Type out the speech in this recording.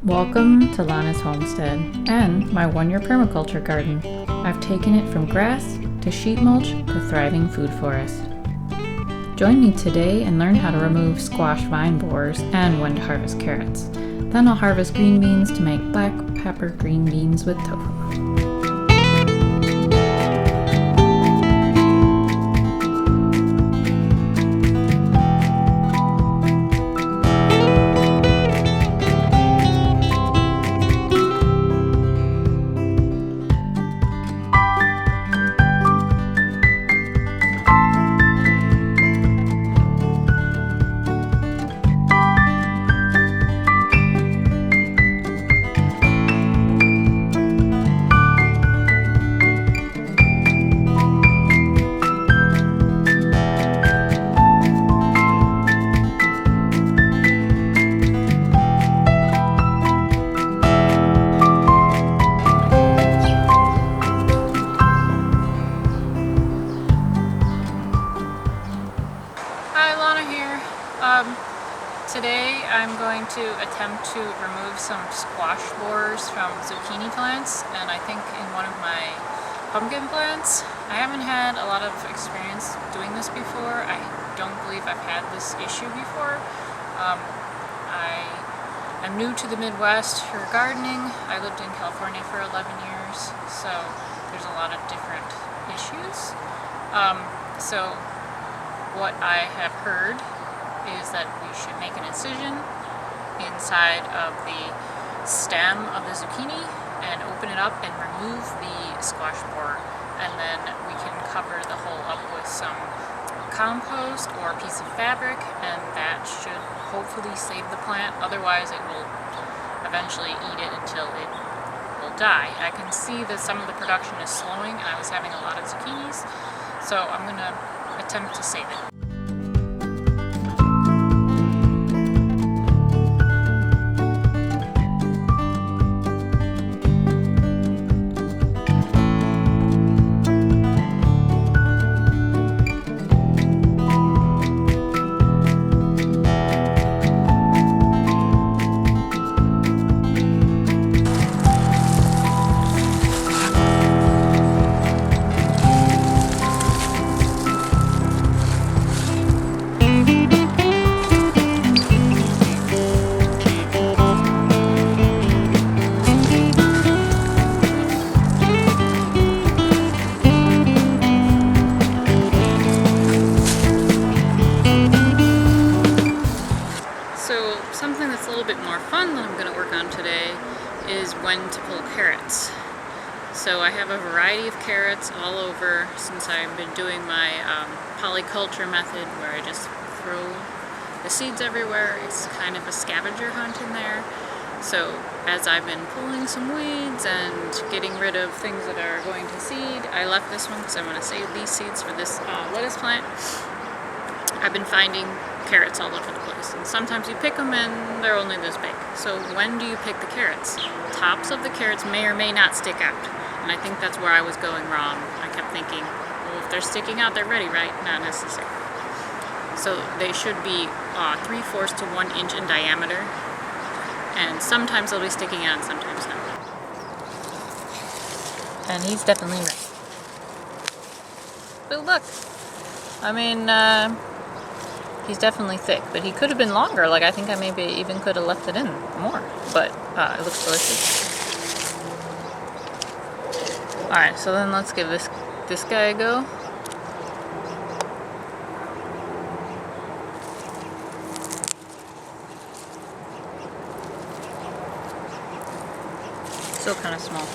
Welcome to Lana's homestead and my one-year permaculture garden. I've taken it from grass to sheet mulch to thriving food forest. Join me today and learn how to remove squash vine borers and when to harvest carrots. Then I'll harvest green beans to make black pepper green beans with tofu. Today I'm going to attempt to remove some squash borers from zucchini plants, and I think in one of my pumpkin plants. I haven't had a lot of experience doing this before. I don't believe I've had this issue before. I am new to the Midwest for gardening. I lived in California for 11 years, so there's a lot of different issues. So what I have heard is that we should make an incision inside of the stem of the zucchini and open it up and remove the squash borer, and then we can cover the hole up with some compost or a piece of fabric, and that should hopefully save the plant. Otherwise it will eventually eat it until it will die. I can see that some of the production is slowing and I was having a lot of zucchinis, so I'm going to attempt to save it. Something that's a little bit more fun that I'm going to work on today is when to pull carrots. So I have a variety of carrots all over since I've been doing my polyculture method, where I just throw the seeds everywhere. It's kind of a scavenger hunt in there. So as I've been pulling some weeds and getting rid of things that are going to seed, I left this one because I want to save these seeds for this lettuce plant. I've been finding carrots all over the place, and sometimes you pick them and they're only this big. So when do you pick the carrots? Tops of the carrots may or may not stick out, and I think that's where I was going wrong. I kept thinking, well, if they're sticking out, they're ready, right? Not necessarily. So they should be 3/4 to 1 inch in diameter, and sometimes they'll be sticking out and sometimes not. And he's definitely ready. But look, I mean, he's definitely thick, but he could have been longer. Like, I think I maybe even could have left it in more, but it looks delicious. Alright, so then let's give this guy a go. Still kind of small.